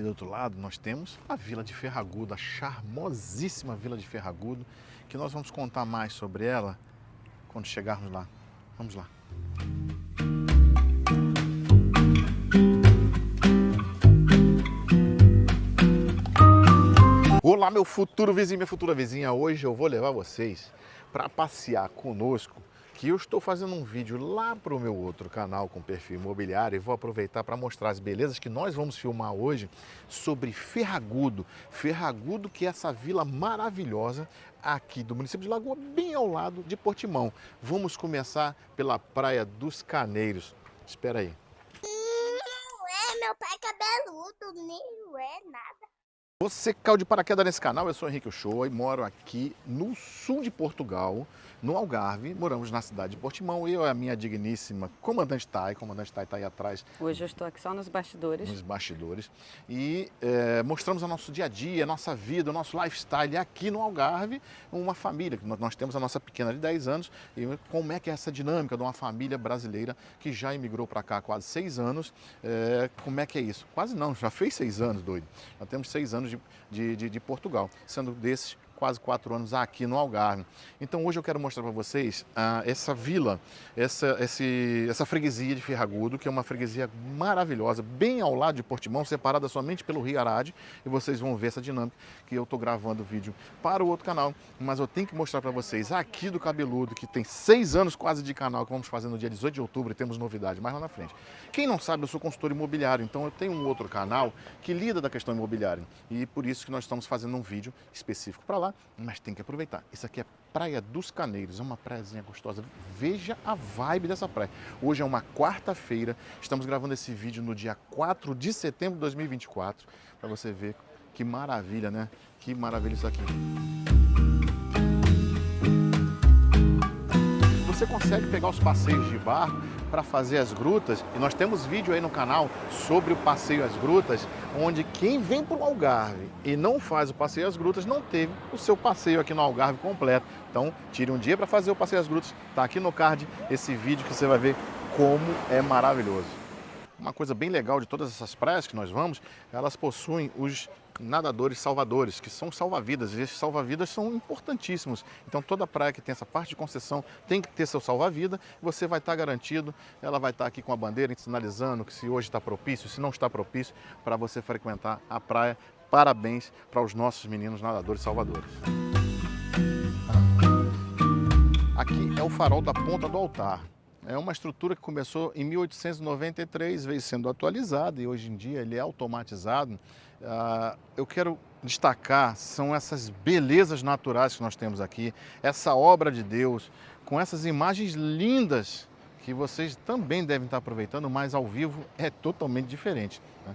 do outro lado nós temos a Vila de Ferragudo, a charmosíssima Vila de Ferragudo, que nós vamos contar mais sobre ela quando chegarmos lá. Vamos lá. Olá, meu futuro vizinho, minha futura vizinha. Hoje eu vou levar vocês para passear conosco, que eu estou fazendo um vídeo lá para o meu outro canal com perfil imobiliário e vou aproveitar para mostrar as belezas que nós vamos filmar hoje sobre Ferragudo. Ferragudo, que é essa vila maravilhosa aqui do município de Lagoa, bem ao lado de Portimão. Vamos começar pela Praia dos Caneiros. Espera aí. Não é, meu pai é cabeludo, nem é nada. Você que caiu de paraquedas nesse canal, eu sou Henrique Uchoa e moro aqui no sul de Portugal, no Algarve. Moramos na cidade de Portimão. Eu e a minha digníssima comandante Thay está aí atrás. Hoje eu estou aqui só nos bastidores. Nos bastidores. E mostramos o nosso dia a dia, a nonossa vida, o nosso lifestyle aqui no Algarve. Uma família, nós temos a nossa pequena de 10 anos. E como é que é essa dinâmica de uma família brasileira que já imigrou para cá há quase 6 anos. Como é que é isso? Quase não, já fez 6 anos, doido. Já temos 6 anos de Portugal, sendo desses quase 4 anos aqui no Algarve. Então hoje eu quero mostrar para vocês essa vila, essa freguesia de Ferragudo, que é uma freguesia maravilhosa, bem ao lado de Portimão, separada somente pelo Rio Arade, e vocês vão ver essa dinâmica, que eu estou gravando o vídeo para o outro canal, mas eu tenho que mostrar para vocês aqui do Cabeludo, que tem 6 anos quase de canal, que vamos fazer no dia 18 de outubro, e temos novidade mais lá na frente. Quem não sabe, eu sou consultor imobiliário, então eu tenho um outro canal que lida da questão imobiliária, e por isso que nós estamos fazendo um vídeo específico para lá, mas tem que aproveitar. Isso aqui é Praia dos Caneiros, é uma praiazinha gostosa. Veja a vibe dessa praia. Hoje é uma quarta-feira, estamos gravando esse vídeo no dia 4 de setembro de 2024, para você ver que maravilha, né? Que maravilha isso aqui. Você consegue pegar os passeios de barco para fazer as grutas, e nós temos vídeo aí no canal sobre o passeio às grutas, onde quem vem para o Algarve e não faz o passeio às grutas não teve o seu passeio aqui no Algarve completo. Então tire um dia para fazer o passeio às grutas, está aqui no card esse vídeo que você vai ver como é maravilhoso. Uma coisa bem legal de todas essas praias que nós vamos, elas possuem os nadadores salvadores, que são salva-vidas, e esses salva-vidas são importantíssimos. Então toda praia que tem essa parte de concessão tem que ter seu salva-vida, você vai estar garantido, ela vai estar aqui com a bandeira sinalizando que se hoje está propício, se não está propício, para você frequentar a praia. Parabéns para os nossos meninos nadadores salvadores. Aqui é o farol da Ponta do Altar. É uma estrutura que começou em 1893, veio sendo atualizada e hoje em dia ele é automatizado. Eu quero destacar, são essas belezas naturais que nós temos aqui, essa obra de Deus, com essas imagens lindas que vocês também devem estar aproveitando, mas ao vivo é totalmente diferente, né?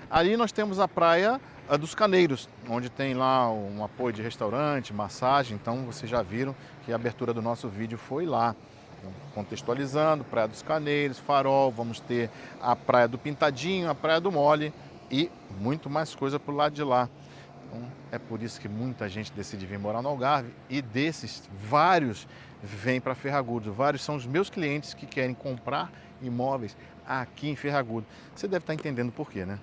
Ali nós temos a Praia dos Caneiros, onde tem lá um apoio de restaurante, massagem, então vocês já viram que a abertura do nosso vídeo foi lá. Contextualizando, Praia dos Caneiros, Farol, vamos ter a Praia do Pintadinho, a Praia do Mole e muito mais coisa pro lado de lá. Então, é por isso que muita gente decide vir morar no Algarve e desses, vários vêm para Ferragudo. Vários são os meus clientes que querem comprar imóveis aqui em Ferragudo. Você deve estar entendendo por quê, né?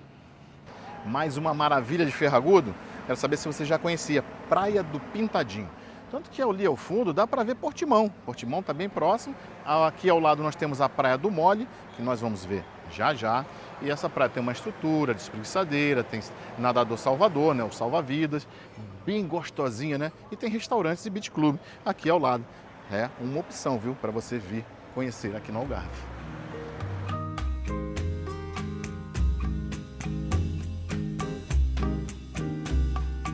Mais uma maravilha de Ferragudo, quero saber se você já conhecia, Praia do Pintadinho. Tanto que ali ao fundo dá para ver Portimão. Portimão está bem próximo. Aqui ao lado nós temos a Praia do Mole, que nós vamos ver já já. E essa praia tem uma estrutura de espreguiçadeira, tem nadador salvador, né, o salva-vidas, bem gostosinha, né? E tem restaurantes e beach club aqui ao lado. É uma opção, viu, para você vir conhecer aqui no Algarve.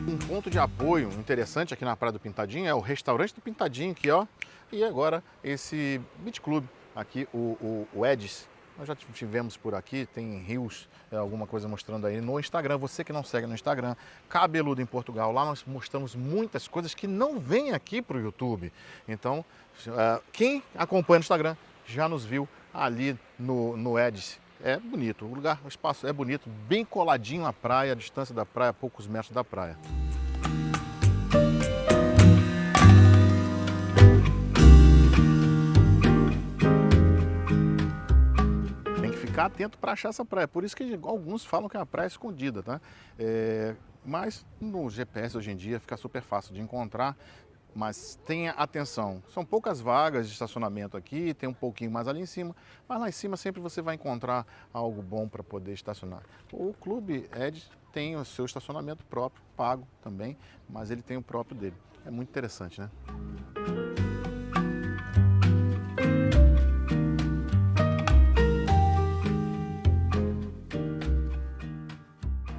Um ponto de apoio interessante aqui na Praia do Pintadinho é o restaurante do Pintadinho aqui, ó. E agora esse beach club aqui, o Edis. Nós já tivemos por aqui, tem rios, alguma coisa mostrando aí no Instagram. Você que não segue no Instagram, Cabeludo em Portugal, lá nós mostramos muitas coisas que não vêm aqui para o YouTube. Então, quem acompanha no Instagram já nos viu ali no Edis. É bonito, o lugar, o espaço é bonito, bem coladinho à praia, a distância da praia, poucos metros da praia. ficar atento para achar essa praia. Por isso que alguns falam que é uma praia escondida, tá? Mas no GPS hoje em dia fica super fácil de encontrar. Mas tenha atenção, são poucas vagas de estacionamento aqui, tem um pouquinho mais ali em cima, mas lá em cima sempre você vai encontrar algo bom para poder estacionar. O Clube Ed tem o seu estacionamento próprio, pago também, mas ele tem o próprio dele. É muito interessante, né?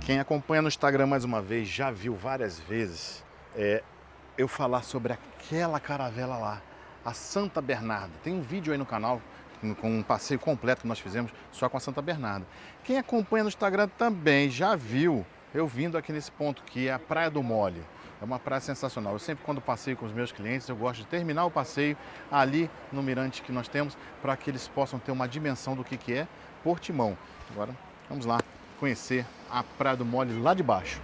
Quem acompanha no Instagram mais uma vez já viu várias vezes eu falar sobre aquela caravela lá, a Santa Bernarda. Tem um vídeo aí no canal com um passeio completo que nós fizemos só com a Santa Bernarda. Quem acompanha no Instagram também já viu eu vindo aqui nesse ponto que é a Praia do Mole. É uma praia sensacional. Eu sempre, quando passeio com os meus clientes, eu gosto de terminar o passeio ali no mirante que nós temos para que eles possam ter uma dimensão do que é Portimão. Agora, vamos lá conhecer a Praia do Mole lá de baixo.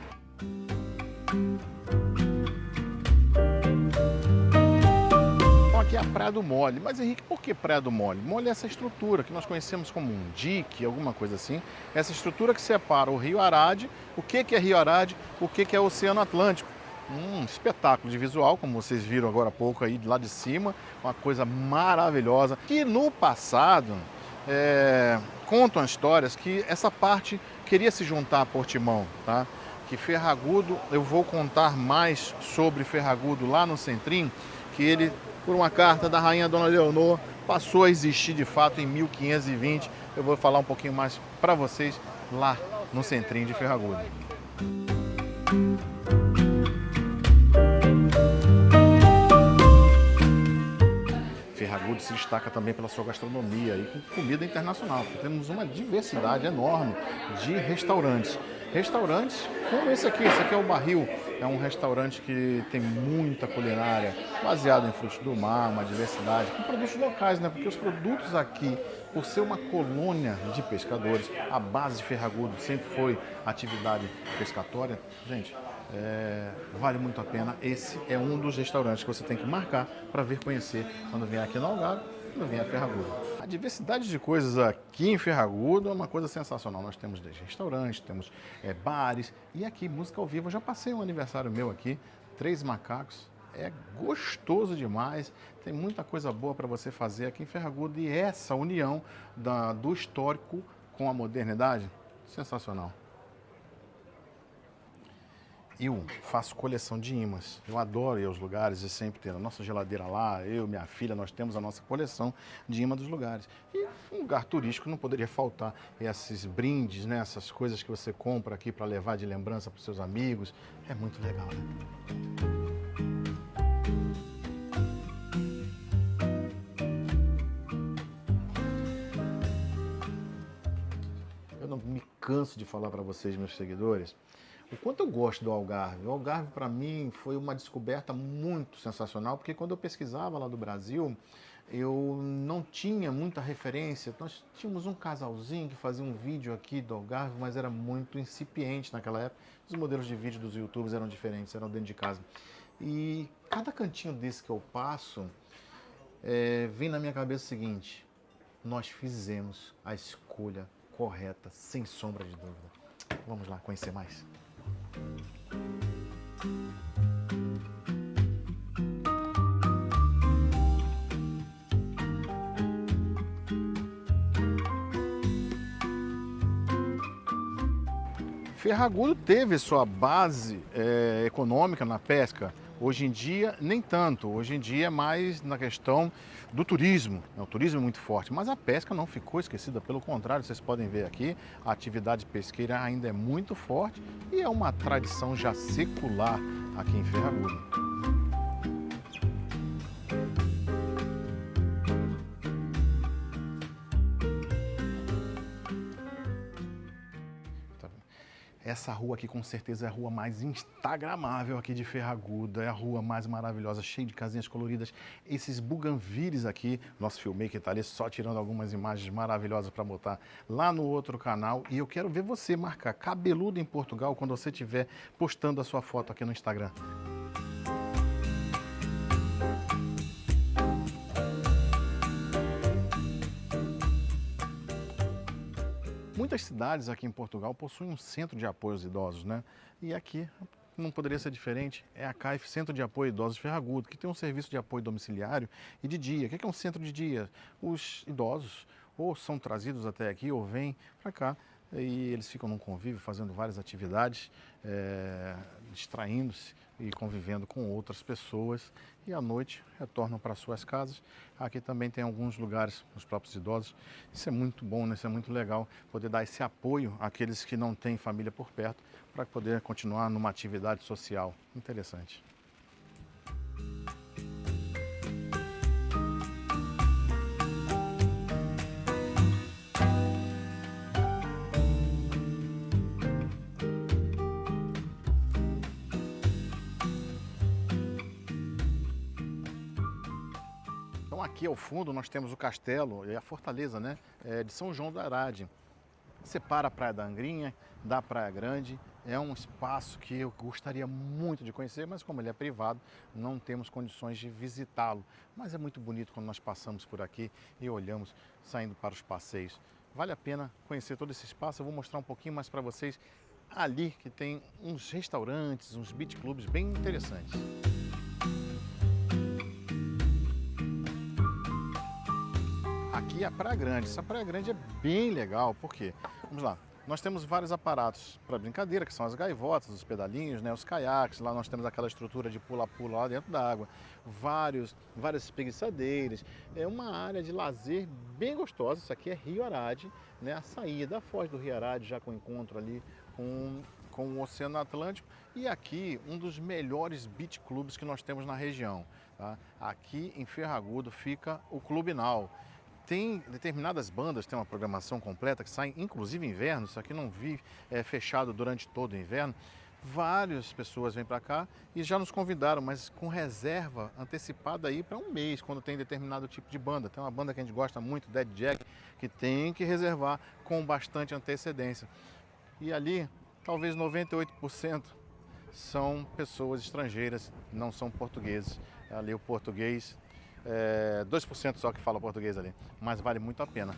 Aqui é a Praia do Mole. Mas, Henrique, por que Praia do Mole? Mole é essa estrutura que nós conhecemos como um dique, alguma coisa assim. Essa estrutura que separa o Rio Arade. O que é Rio Arade? O que é o Oceano Atlântico? Um espetáculo de visual, como vocês viram agora há pouco aí lá de cima. Uma coisa maravilhosa. Que no passado, contam as histórias que essa parte queria se juntar a Portimão, tá? Que Ferragudo, eu vou contar mais sobre Ferragudo lá no Centrim, que ele, por uma carta da rainha Dona Leonor, passou a existir de fato em 1520. Eu vou falar um pouquinho mais para vocês lá no Centrim de Ferragudo. Ferragudo se destaca também pela sua gastronomia e com comida internacional, porque temos uma diversidade enorme de restaurantes. Restaurantes como esse aqui é o Barril, é um restaurante que tem muita culinária, baseado em frutos do mar, uma diversidade, com produtos locais, né? Porque os produtos aqui, por ser uma colônia de pescadores, a base de Ferragudo sempre foi atividade pescatória. Gente, vale muito a pena. Esse é um dos restaurantes que você tem que marcar para vir conhecer quando vier aqui no Algarve, quando vier a Ferragudo. A diversidade de coisas aqui em Ferragudo é uma coisa sensacional. Nós temos restaurantes, temos bares e aqui música ao vivo. Eu já passei um aniversário meu aqui, 3 Macacos. É gostoso demais, tem muita coisa boa para você fazer aqui em Ferragudo e essa união do histórico com a modernidade, sensacional. Eu faço coleção de imãs, eu adoro ir aos lugares e sempre ter a nossa geladeira lá, eu e minha filha, nós temos a nossa coleção de imãs dos lugares. E um lugar turístico não poderia faltar esses brindes, né? Essas coisas que você compra aqui para levar de lembrança para os seus amigos, é muito legal, né? Eu não me canso de falar para vocês, meus seguidores, o quanto eu gosto do Algarve. O Algarve, para mim, foi uma descoberta muito sensacional, porque quando eu pesquisava lá do Brasil, eu não tinha muita referência. Nós tínhamos um casalzinho que fazia um vídeo aqui do Algarve, mas era muito incipiente naquela época. Os modelos de vídeo dos YouTubers eram diferentes, eram dentro de casa. E cada cantinho desse que eu passo, vem na minha cabeça o seguinte: nós fizemos a escolha correta, sem sombra de dúvida. Vamos lá conhecer mais. Ferragudo teve sua base econômica na pesca. Hoje em dia, nem tanto. Hoje em dia é mais na questão do turismo. O turismo é muito forte, mas a pesca não ficou esquecida. Pelo contrário, vocês podem ver aqui, a atividade pesqueira ainda é muito forte e é uma tradição já secular aqui em Ferragudo. Essa rua aqui com certeza é a rua mais instagramável aqui de Ferragudo, é a rua mais maravilhosa, cheia de casinhas coloridas. Esses buganvíris aqui, nosso filmmaker está ali só tirando algumas imagens maravilhosas para botar lá no outro canal. E eu quero ver você marcar Cabeludo em Portugal quando você estiver postando a sua foto aqui no Instagram. Muitas cidades aqui em Portugal possuem um centro de apoio aos idosos, né? E aqui não poderia ser diferente, é a CAIF, Centro de Apoio a Idosos Ferragudo, que tem um serviço de apoio domiciliário e de dia. O que é um centro de dia? Os idosos ou são trazidos até aqui ou vêm para cá e eles ficam num convívio, fazendo várias atividades, distraindo-se e convivendo com outras pessoas e à noite retornam para suas casas. Aqui também tem alguns lugares para os próprios idosos. Isso é muito bom, né? Isso é muito legal, poder dar esse apoio àqueles que não têm família por perto para poder continuar numa atividade social. Interessante. Então aqui ao fundo nós temos o castelo e a fortaleza, né, de São João do Arade. Separa a Praia da Angrinha da Praia Grande. É um espaço que eu gostaria muito de conhecer, mas como ele é privado, não temos condições de visitá-lo. Mas é muito bonito quando nós passamos por aqui e olhamos saindo para os passeios. Vale a pena conhecer todo esse espaço. Eu vou mostrar um pouquinho mais para vocês ali, que tem uns restaurantes, uns beach clubs bem interessantes. Aqui é a Praia Grande. Essa Praia Grande é bem legal, por quê? Vamos lá. Nós temos vários aparatos para brincadeira, que são as gaivotas, os pedalinhos, né, os caiaques. Lá nós temos aquela estrutura de pula-pula lá dentro da água. Várias espreguiçadeiras. É uma área de lazer bem gostosa. Isso aqui é Rio Arade, né, a saída da foz do Rio Arade, já com o encontro ali com o Oceano Atlântico. E aqui, um dos melhores beach clubs que nós temos na região. Tá? Aqui em Ferragudo fica o Clube Nau. Tem determinadas bandas, tem uma programação completa que sai inclusive inverno, isso aqui não vi fechado durante todo o inverno. Várias pessoas vêm para cá e já nos convidaram, mas com reserva antecipada aí para um mês, quando tem determinado tipo de banda. Tem uma banda que a gente gosta muito, Dead Jack, que tem que reservar com bastante antecedência. E ali, talvez 98% são pessoas estrangeiras, não são portugueses. Ali o português... 2% só que fala português ali, mas vale muito a pena.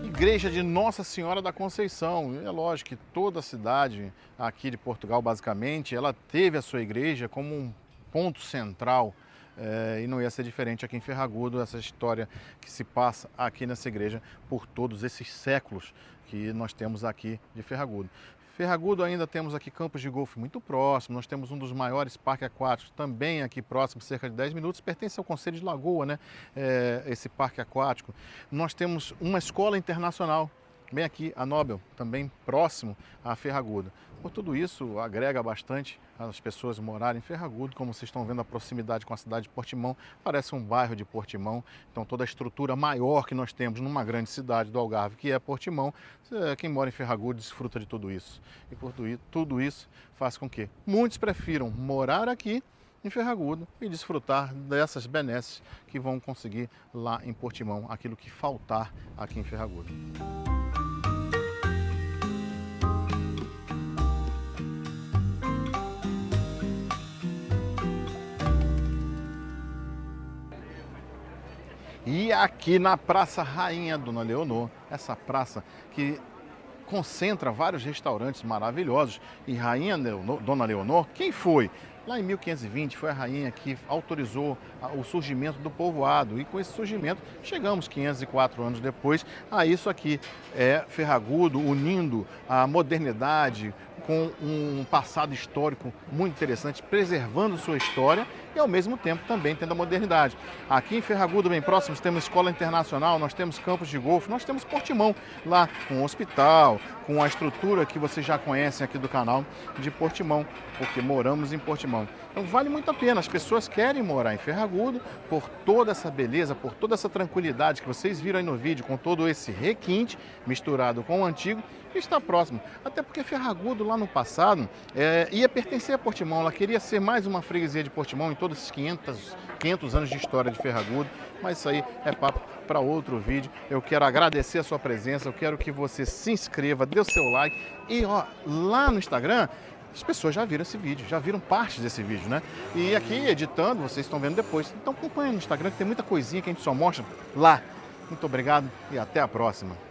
Igreja de Nossa Senhora da Conceição. É lógico que toda a cidade aqui de Portugal, basicamente, ela teve a sua igreja como um ponto central. E não ia ser diferente aqui em Ferragudo, essa história que se passa aqui nessa igreja por todos esses séculos que nós temos aqui de Ferragudo. Ferragudo ainda temos aqui campos de golfe muito próximo, nós temos um dos maiores parques aquáticos também aqui próximo, cerca de 10 minutos, pertence ao Conselho de Lagoa, né? Esse parque aquático. Nós temos uma escola internacional, bem aqui, a Nobel, também próximo a Ferragudo. Por tudo isso, agrega bastante as pessoas morarem em Ferragudo, como vocês estão vendo a proximidade com a cidade de Portimão, parece um bairro de Portimão, então toda a estrutura maior que nós temos numa grande cidade do Algarve, que é Portimão, quem mora em Ferragudo desfruta de tudo isso. E por tudo isso faz com que muitos prefiram morar aqui em Ferragudo e desfrutar dessas benesses que vão conseguir lá em Portimão, aquilo que faltar aqui em Ferragudo. E aqui na Praça Rainha Dona Leonor, essa praça que concentra vários restaurantes maravilhosos. E Rainha Dona Leonor, quem foi? Lá em 1520 foi a rainha que autorizou o surgimento do povoado e com esse surgimento chegamos 504 anos depois a isso aqui. É Ferragudo unindo a modernidade com um passado histórico muito interessante, preservando sua história e ao mesmo tempo também tendo a modernidade. Aqui em Ferragudo, bem próximos, temos escola internacional, nós temos campos de golfe, nós temos Portimão lá com o hospital, com a estrutura que vocês já conhecem aqui do canal de Portimão, porque moramos em Portimão. Então vale muito a pena, as pessoas querem morar em Ferragudo por toda essa beleza, por toda essa tranquilidade que vocês viram aí no vídeo, com todo esse requinte misturado com o antigo, e está próximo. Até porque Ferragudo lá no passado ia pertencer a Portimão, ela queria ser mais uma freguesia de Portimão em todos esses 500 anos de história de Ferragudo, mas isso aí é papo para outro vídeo. Eu quero agradecer a sua presença, eu quero que você se inscreva, dê o seu like e ó, lá no Instagram, As pessoas já viram esse vídeo, já viram partes desse vídeo, né? E aqui, editando, vocês estão vendo depois. Então acompanha no Instagram, que tem muita coisinha que a gente só mostra lá. Muito obrigado e até a próxima.